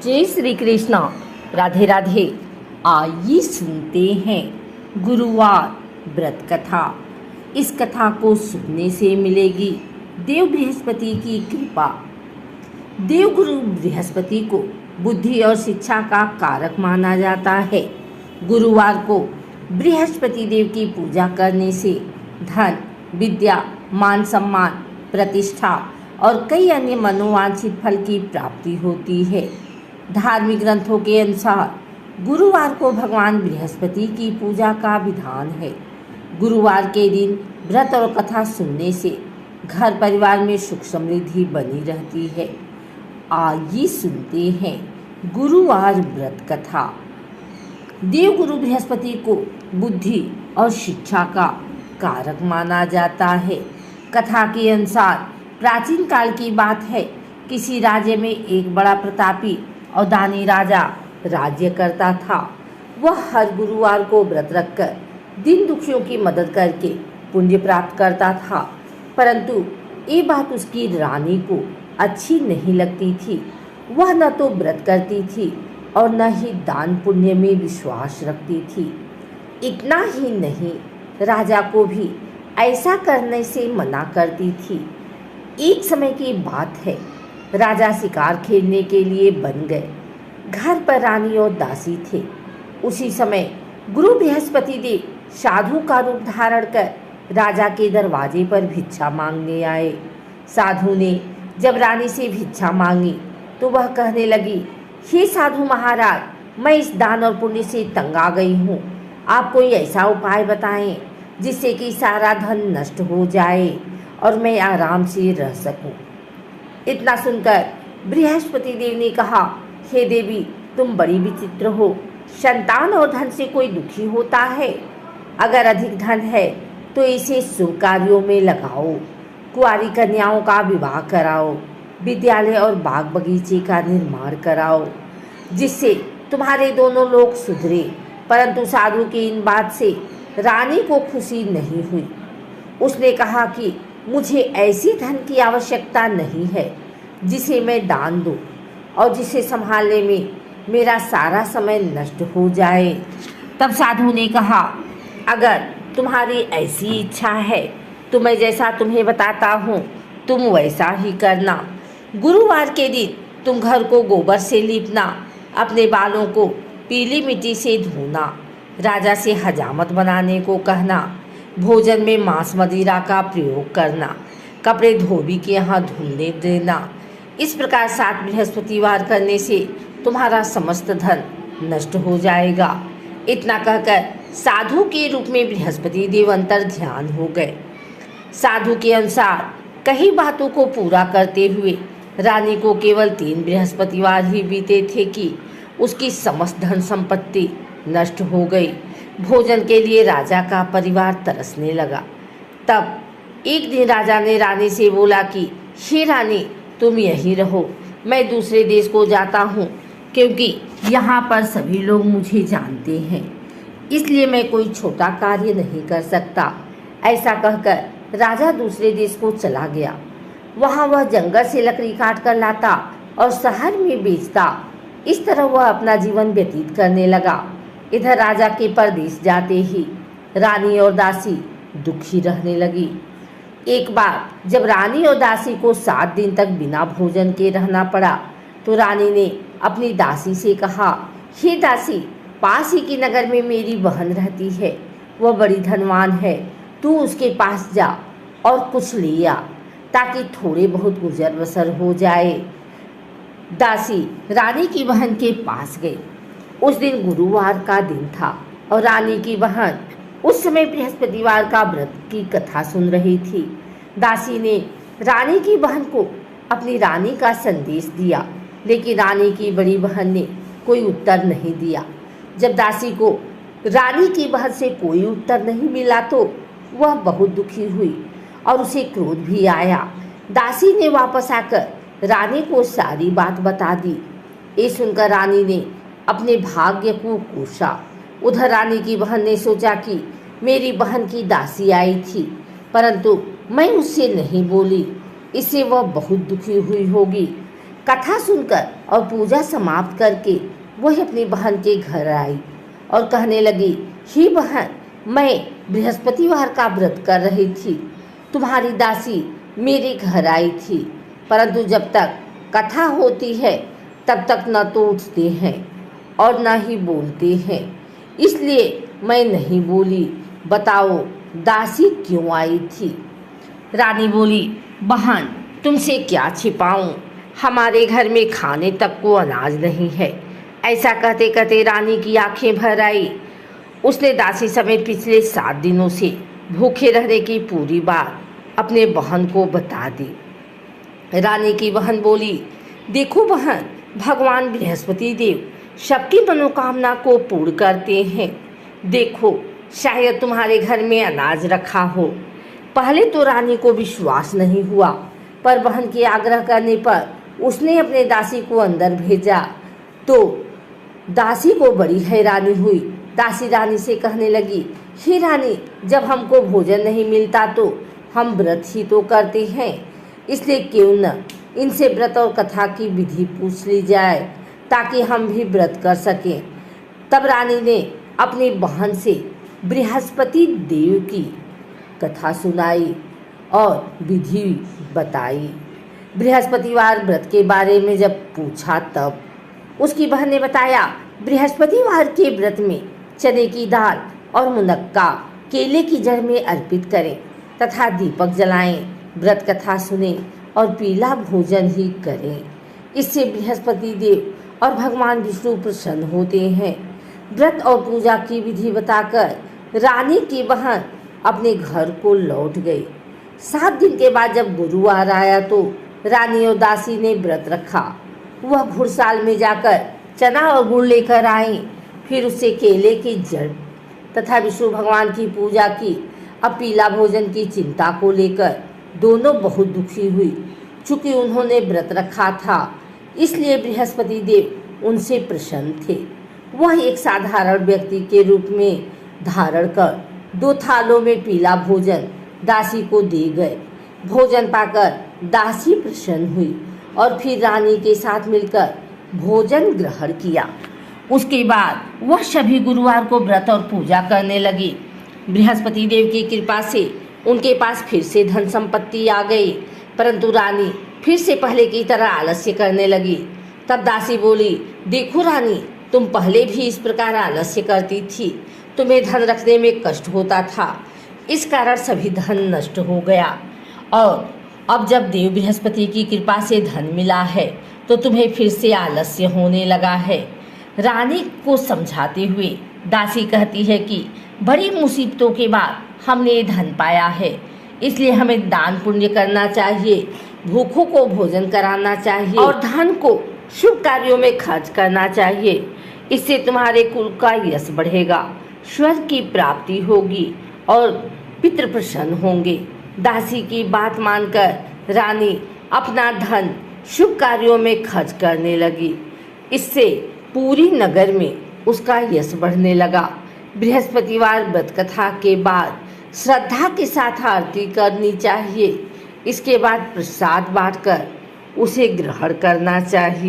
जय श्री कृष्णा। राधे राधे। आइए सुनते हैं गुरुवार व्रत कथा। इस कथा को सुनने से मिलेगी देव बृहस्पति की कृपा। देव गुरु बृहस्पति को बुद्धि और शिक्षा का कारक माना जाता है। गुरुवार को बृहस्पति देव की पूजा करने से धन, विद्या, मान सम्मान, प्रतिष्ठा और कई अन्य मनोवांछित फल की प्राप्ति होती है। धार्मिक ग्रंथों के अनुसार गुरुवार को भगवान बृहस्पति की पूजा का विधान है। गुरुवार के दिन व्रत और कथा सुनने से घर परिवार में सुख समृद्धि बनी रहती है। आइए सुनते हैं गुरुवार व्रत कथा। देव गुरु बृहस्पति को बुद्धि और शिक्षा का कारक माना जाता है। कथा के अनुसार प्राचीन काल की बात है, किसी राज्य में एक बड़ा प्रतापी और दानी राजा राज्य करता था। वह हर गुरुवार को व्रत रखकर दीन दुखियों की मदद करके पुण्य प्राप्त करता था, परंतु ये बात उसकी रानी को अच्छी नहीं लगती थी। वह न तो व्रत करती थी और न ही दान पुण्य में विश्वास रखती थी। इतना ही नहीं, राजा को भी ऐसा करने से मना करती थी। एक समय की बात है, राजा शिकार खेलने के लिए बन गए। घर पर रानी और दासी थे। उसी समय गुरु बृहस्पति देव साधु का रूप धारण कर राजा के दरवाजे पर भिक्षा मांगने आए। साधु ने जब रानी से भिक्षा मांगी तो वह कहने लगी, हे साधु महाराज, मैं इस दान और पुण्य से तंग आ गई हूँ। आप कोई ऐसा उपाय बताएं जिससे कि सारा धन नष्ट हो जाए और मैं आराम से रह सकूं। इतना सुनकर बृहस्पति देव ने कहा, हे देवी, तुम बड़ी विचित्र हो। संतान और धन से कोई दुखी होता है? अगर अधिक धन है तो इसे शुभ कार्यों में लगाओ। कुंवारी कन्याओं का विवाह कराओ, विद्यालय और बाग बगीचे का निर्माण कराओ, जिससे तुम्हारे दोनों लोग सुधरे। परंतु साधु की इन बात से रानी को खुशी नहीं हुई। उसने कहा कि मुझे ऐसी धन की आवश्यकता नहीं है जिसे मैं दान दूं और जिसे संभालने में मेरा सारा समय नष्ट हो जाए। तब साधु ने कहा, अगर तुम्हारी ऐसी इच्छा है तो मैं जैसा तुम्हें बताता हूँ तुम वैसा ही करना। गुरुवार के दिन तुम घर को गोबर से लीपना, अपने बालों को पीली मिट्टी से धोना, राजा से हजामत बनाने को कहना, भोजन में मांस मदिरा का प्रयोग करना, कपड़े धोबी के यहाँ धुलने देना। इस प्रकार 7 बृहस्पतिवार करने से तुम्हारा समस्त धन नष्ट हो जाएगा। इतना कहकर साधु के रूप में बृहस्पति देव अंतर ध्यान हो गए। साधु के अनुसार कई बातों को पूरा करते हुए रानी को केवल 3 बृहस्पतिवार ही बीते थे कि उसकी समस्त धन संपत्ति नष्ट हो गई। भोजन के लिए राजा का परिवार तरसने लगा। तब एक दिन राजा ने रानी से बोला कि हे रानी, तुम यहीं रहो, मैं दूसरे देश को जाता हूँ, क्योंकि यहाँ पर सभी लोग मुझे जानते हैं, इसलिए मैं कोई छोटा कार्य नहीं कर सकता। ऐसा कहकर राजा दूसरे देश को चला गया। वहाँ वह जंगल से लकड़ी काट कर लाता और शहर में बेचता। इस तरह वह अपना जीवन व्यतीत करने लगा। इधर राजा के परदेश जाते ही रानी और दासी दुखी रहने लगी। एक बार जब रानी और दासी को 7 दिन तक बिना भोजन के रहना पड़ा तो रानी ने अपनी दासी से कहा, हे दासी, पास ही के नगर में मेरी बहन रहती है, वह बड़ी धनवान है, तू उसके पास जा और कुछ ले आ ताकि थोड़े बहुत गुजर बसर हो जाए। दासी रानी की बहन के पास गई। उस दिन गुरुवार का दिन था और रानी की बहन उस समय बृहस्पतिवार का व्रत की कथा सुन रही थी। दासी ने रानी की बहन को अपनी रानी का संदेश दिया, लेकिन रानी की बड़ी बहन ने कोई उत्तर नहीं दिया। जब दासी को रानी की बहन से कोई उत्तर नहीं मिला तो वह बहुत दुखी हुई और उसे क्रोध भी आया। दासी ने वापस आकर रानी को सारी बात बता दी। ये सुनकर रानी ने अपने भाग्य को कोसा। उधर रानी की बहन ने सोचा कि मेरी बहन की दासी आई थी, परंतु मैं उससे नहीं बोली, इससे वह बहुत दुखी हुई होगी। कथा सुनकर और पूजा समाप्त करके वह अपनी बहन के घर आई और कहने लगी, ही बहन, मैं बृहस्पतिवार का व्रत कर रही थी। तुम्हारी दासी मेरे घर आई थी, परंतु जब तक कथा होती है तब तक न तो उठते हैं और न ही बोलते हैं, इसलिए मैं नहीं बोली। बताओ दासी क्यों आई थी? रानी बोली, बहन, तुमसे क्या छिपाऊं, हमारे घर में खाने तक को अनाज नहीं है। ऐसा कहते कहते रानी की आंखें भर आई। उसने दासी समेत पिछले 7 दिनों से भूखे रहने की पूरी बात अपने बहन को बता दी। रानी की बहन बोली, देखो बहन, भगवान बृहस्पति देव सबकी मनोकामना को पूर्ण करते हैं। देखो, शायद तुम्हारे घर में अनाज रखा हो। पहले तो रानी को विश्वास नहीं हुआ, पर बहन के आग्रह करने पर उसने अपने दासी को अंदर भेजा तो दासी को बड़ी हैरानी हुई। दासी रानी से कहने लगी, हे रानी, जब हमको भोजन नहीं मिलता तो हम व्रत ही तो करते हैं, इसलिए क्यों न इनसे व्रत और कथा की विधि पूछ ली जाए ताकि हम भी व्रत कर सकें। तब रानी ने अपनी बहन से बृहस्पति देव की कथा सुनाई और विधि बताई। बृहस्पतिवार व्रत के बारे में जब पूछा तब उसकी बहन ने बताया, बृहस्पतिवार के व्रत में चने की दाल और मुनक्का केले की जड़ में अर्पित करें तथा दीपक जलाएं, व्रत कथा सुने और पीला भोजन ही करें। इससे बृहस्पति देव और भगवान विष्णु प्रसन्न होते हैं। व्रत और पूजा की विधि बताकर रानी की बहन अपने घर को लौट गई। 7 दिन के बाद जब गुरुवार आया तो रानी और दासी ने व्रत रखा। वह घुड़साल में जाकर चना और गुड़ लेकर आई, फिर उससे केले की जड़ तथा विष्णु भगवान की पूजा की। अब पीला भोजन की चिंता को लेकर दोनों बहुत दुखी हुई। चूँकि उन्होंने व्रत रखा था, इसलिए बृहस्पति देव उनसे प्रसन्न थे। वह एक साधारण व्यक्ति के रूप में धारण कर 2 थालों में पीला भोजन दासी को दे गए। भोजन पाकर दासी प्रसन्न हुई और फिर रानी के साथ मिलकर भोजन ग्रहण किया। उसके बाद वह सभी गुरुवार को व्रत और पूजा करने लगी। बृहस्पति देव की कृपा से उनके पास फिर से धन संपत्ति आ गई, परंतु रानी फिर से पहले की तरह आलस्य करने लगी। तब दासी बोली, देखो रानी, तुम पहले भी इस प्रकार आलस्य करती थी, तुम्हें धन रखने में कष्ट होता था, इस कारण सभी धन नष्ट हो गया, और अब जब देव बृहस्पति की कृपा से धन मिला है तो तुम्हें फिर से आलस्य होने लगा है। रानी को समझाते हुए दासी कहती है कि बड़ी मुसीबतों के बाद हमने ये धन पाया है, इसलिए हमें दान पुण्य करना चाहिए, भूखों को भोजन कराना चाहिए और धन को शुभ कार्यों में खर्च करना चाहिए। इससे तुम्हारे कुल का यश बढ़ेगा, स्वर्ग की प्राप्ति होगी और पितृ प्रसन्न होंगे। दासी की बात मानकर रानी अपना धन शुभ कार्यों में खर्च करने लगी। इससे पूरी नगर में उसका यश बढ़ने लगा। बृहस्पतिवार व्रत कथा के बाद श्रद्धा के साथ आरती करनी चाहिए। इसके बाद प्रसाद बांटकर उसे ग्रहण करना चाहिए।